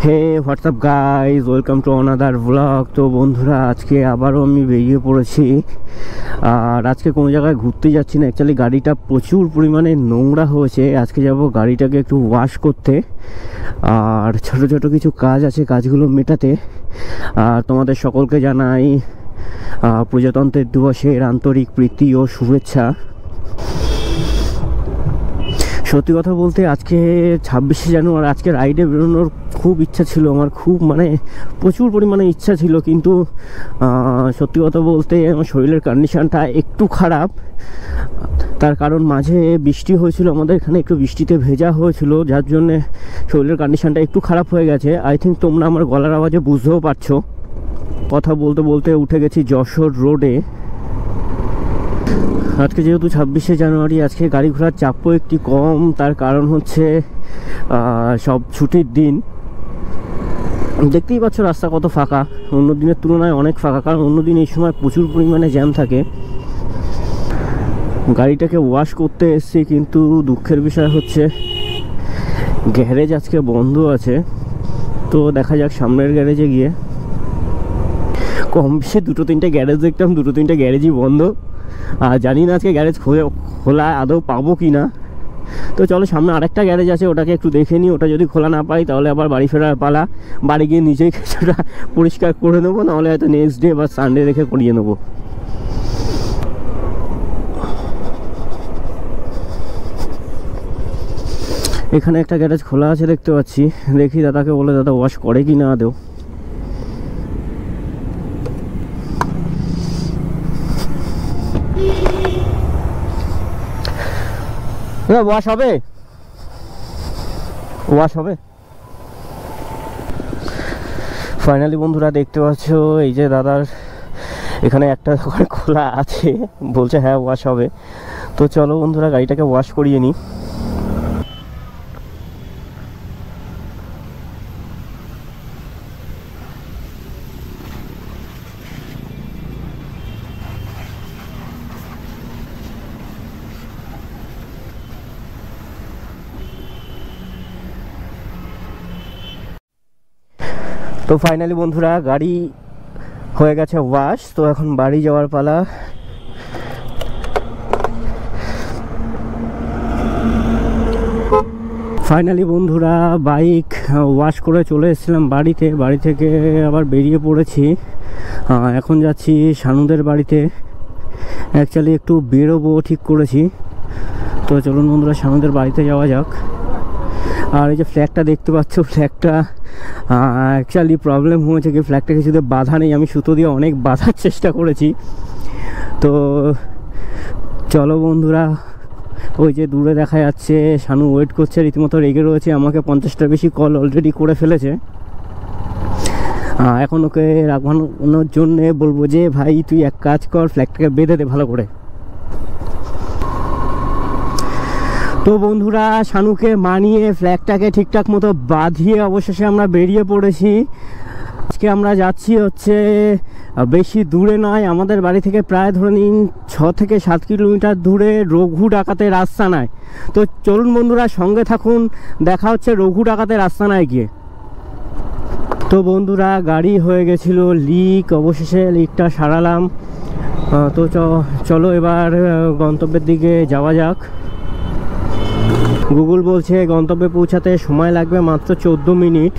Hey what's up guys, welcome to another blog. তো বন্ধুরা, আজকে আবারও আমি বেরিয়ে পড়েছি। আর আজকে কোনো জায়গায় ঘুরতে যাচ্ছি না, অ্যাকচুয়ালি গাড়িটা প্রচুর পরিমাণে নোংরা হয়েছে। আজকে যাব গাড়িটাকে একটু ওয়াশ করতে, আর ছোট ছোট কিছু কাজ আছে, কাজগুলো মেটাতে। আর তোমাদের সকলকে জানাই প্রজাতন্ত্রের দিবসের আন্তরিক প্রীতি ও শুভেচ্ছা। সত্যি কথা বলতে আজকে 26শে জানুয়ারি, আজকে রাইডে বেরোনোর খুব ইচ্ছা ছিল আমার, খুব প্রচুর পরিমাণে ইচ্ছা ছিল। কিন্তু সত্যি কথা বলতে আমার শরীরের কন্ডিশানটা একটু খারাপ। তার কারণ মাঝে বৃষ্টি হয়েছিল, আমাদের এখানে একটু বৃষ্টিতে ভেজা হয়েছিল, যার জন্যে শরীরের কন্ডিশানটা একটু খারাপ হয়ে গেছে। আই থিঙ্ক তোমরা আমার গলার আওয়াজে বুঝতেও পারছো। কথা বলতে বলতে উঠে গেছি যশোর রোডে। আজকে যেহেতু 26শে জানুয়ারি, আজকে গাড়ি ঘোড়ার চাপও একটি কম। তার কারণ হচ্ছে সব ছুটির দিন। দেখতেই পাচ্ছ রাস্তা কত ফাঁকা, অন্য দিনের তুলনায় অনেক ফাঁকা। কারণ অন্য দিন এই সময় প্রচুর পরিমাণে জ্যাম থাকে। গাড়িটাকে ওয়াশ করতে এসেছি, কিন্তু দুঃখের বিষয় হচ্ছে গ্যারেজ আজকে বন্ধ আছে। তো দেখা যাক সামনের গ্যারেজে গিয়ে। কম বেশি দুটো তিনটে গ্যারেজ দেখতাম, দুটো তিনটে গ্যারেজই বন্ধ। আর জানি না আজকে গ্যারেজ খোলা আদৌ পাবো কি না। তো চলো, সামনে আরেকটা গ্যারেজ আছে, ওটাকে একটু দেখে নিই। ওটা যদি খোলা না পাই তাহলে আবার বাড়ি ফেরার পালা। বাড়ি গিয়ে নিজেই কিছুটা পরিষ্কার করে নেবো, নাহলে হয়তো নেক্সট ডে বা সানডে রেখে করিয়ে নেবো। এখানে একটা গ্যারেজ খোলা আছে দেখতে পাচ্ছি, দেখি দাদাকে বলে দাদা ওয়াশ করে কি না আদৌ। ওয়াশ হবে, ওয়াশ হবে। ফাইনালি বন্ধুরা দেখতে পাচ্ছ, এই যে দাদার এখানে একটা দোকান খোলা আছে, বলছে হ্যাঁ ওয়াশ হবে। তো চলো বন্ধুরা, গাড়িটাকে ওয়াশ করিয়ে নিই। তো ফাইনালি বন্ধুরা, গাড়ি হয়ে গেছে ওয়াশ। তো এখন বাড়ি যাওয়ার পালা। ফাইনালি বন্ধুরা, বাইক ওয়াশ করে চলে এসেছিলাম বাড়িতে। বাড়ি থেকে আবার বেরিয়ে পড়েছি। এখন যাচ্ছি শানুদের বাড়িতে। অ্যাকচুয়ালি একটু বেরোবো ঠিক করেছি। তো চলুন বন্ধুরা, শানুদের বাড়িতে যাওয়া যাক। আর এই যে ফ্ল্যাগটা দেখতে পাচ্ছ, ফ্ল্যাগটা অ্যাকচুয়ালি প্রবলেম হয়েছে কি, ফ্ল্যাগটা কিছুতে বাঁধা নেই। আমি সুতো দিয়ে অনেক বাঁধার চেষ্টা করেছি। তো চলো বন্ধুরা, ওই যে দূরে দেখা যাচ্ছে শানু ওয়েট করছে, রীতিমতো রেগে রয়েছে। আমাকে 50টার বেশি কল অলরেডি করে ফেলেছে। এখন ওকে রাখবানোর জন্যে বলবো যে ভাই তুই এক কাজ কর, ফ্ল্যাগটাকে বেঁধে দে ভালো করে। তো বন্ধুরা, শানুকে মানিয়ে ফ্ল্যাগটাকে ঠিকঠাক মতো বাঁধিয়ে অবশেষে আমরা বেরিয়ে পড়েছি। আজকে আমরা যাচ্ছি হচ্ছে বেশি দূরে নয়, আমাদের বাড়ি থেকে প্রায় ধরে নিন 6 থেকে 7 কিলোমিটার দূরে রঘু ডাকাতের আস্তানায়। তো চলুন বন্ধুরা, সঙ্গে থাকুন, দেখা হচ্ছে রঘু ডাকাতের আস্তানায় গিয়ে। তো বন্ধুরা, গাড়ি হয়ে গেছিল লিক, অবশেষে লিকটা সারালাম। তো চলো এবার গন্তব্যের দিকে যাওয়া যাক। গুগল বলছে গন্তব্যে পৌঁছাতে সময় লাগবে মাত্র 14 মিনিট।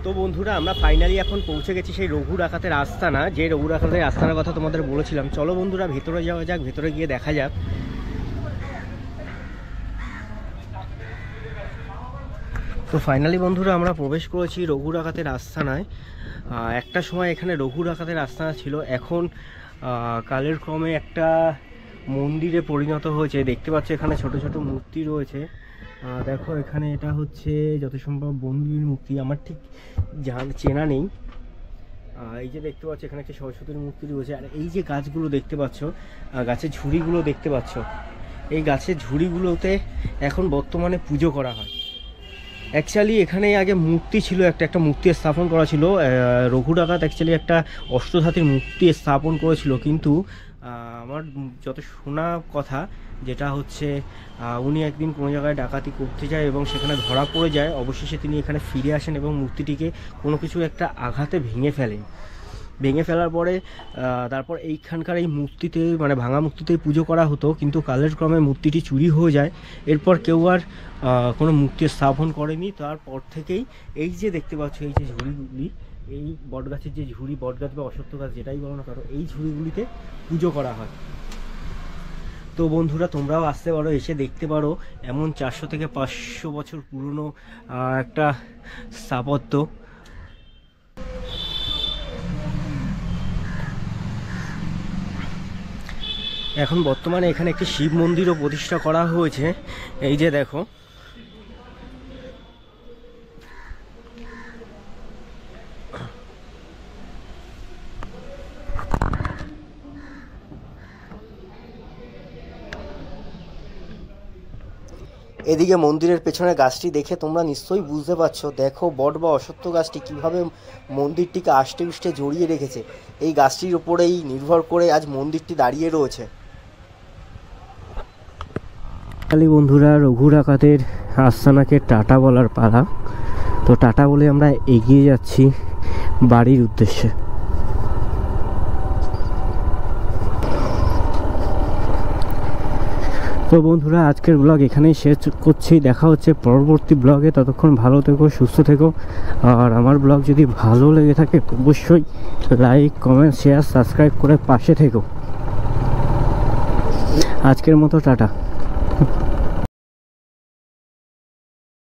তো বন্ধুরা আমরা ফাইনালি এখন পৌঁছে গেছি সেই রঘু ডাকাতের আস্তানা, যে রঘু ডাকাতের আস্তানার কথা তোমাদের বলেছিলাম। চলো বন্ধুরা ভেতরে যাওয়া যাক, ভেতরে গিয়ে দেখা যাক। তো ফাইনালি বন্ধুরা আমরা প্রবেশ করেছি রঘু ডাকাতের আস্তানায়। একটা সময় এখানে রঘু ডাকাতের আস্তানা ছিল, এখন কালের ক্রমে একটা মন্দিরে পরিণত হয়েছে। দেখতে পাচ্ছ এখানে ছোট ছোট মূর্তি রয়েছে। দেখো এখানে এটা হচ্ছে যত সম্ভব বন্ধুর মূর্তি, আমার ঠিক চেনা নেই। এই যে দেখতে পাচ্ছ এখানে একটা সরস্বতীর মূর্তি রয়েছে। আর এই যে গাছগুলো দেখতে পাচ্ছ, গাছের ঝুড়িগুলো দেখতে পাচ্ছ, এই গাছের ঝুড়িগুলোতে এখন বর্তমানে পুজো করা হয়। অ্যাকচুয়ালি এখানে আগে মূর্তি ছিল, একটা মূর্তি স্থাপন করা ছিল। রঘু ডাকাত অ্যাকচুয়ালি একটা অষ্টধাতুর মূর্তি স্থাপন করেছিল, কিন্তু আমার যত শোনা কথা যেটা হচ্ছে উনি একদিন কোনো জায়গায় ডাকাতি করতে যায় এবং সেখানে ধরা পড়ে যায়। অবশেষে তিনি এখানে ফিরে আসেন এবং মূর্তিটিকে কোনো কিছু একটা আঘাতে ভেঙে ফেলেন। ভেঙে ফেলার পরে তারপর এইখানকার এই মূর্তিতে মানে ভাঙা মূর্তিতেই পুজো করা হতো, কিন্তু কালের ক্রমে মূর্তিটি চুরি হয়ে যায়। এরপর কেউ আর কোনো মূর্তি স্থাপন করেনি। তারপর থেকেই এই যে দেখতে পাচ্ছ এই যে ঝুড়িগুলি, এই বটগাছের যে ঝুড়ি, বটগাছ বা অশ্বত্থ গাছ যেটাই বলো না কারো, এই ঝুড়িগুলিতে পুজো করা হয়। তো বন্ধুরা তোমরাও আসতে পারো, এসে দেখতে পারো এমন 400 থেকে 500 বছর পুরনো একটা স্থাপত্য। এখন বর্তমানে এখানে একটি শিব মন্দিরও প্রতিষ্ঠা করা হয়েছে। এই যে দেখো, এদিকে মন্দিরের পেছনে গাছটি দেখে তোমরা নিশ্চয়ই বুঝতে পারছো। দেখো বট বা অশ্বত্থ গাছটি কিভাবে মন্দিরটিকে আষ্টে পৃষ্ঠে জড়িয়ে রেখেছে। এই গাছটির উপরেই নির্ভর করে আজ মন্দিরটি দাঁড়িয়ে রয়েছে। খালি বন্ধুরা রঘু ডাকাতের আস্তানাকে টাটা বলার পালা। তো টাটা বলে আমরা এগিয়ে যাচ্ছি বাড়ির উদ্দেশ্যে। তো বন্ধুরা আজকের ব্লগ এখানেই শেষ করছি, দেখা হচ্ছে পরবর্তী ব্লগে। ততক্ষণ ভালো থেকো, সুস্থ থেকো। আর আমার ব্লগ যদি ভালো লেগে থাকে অবশ্যই লাইক, কমেন্ট, শেয়ার, সাবস্ক্রাইব করে পাশে থেকো। আজকের মতো টাটা।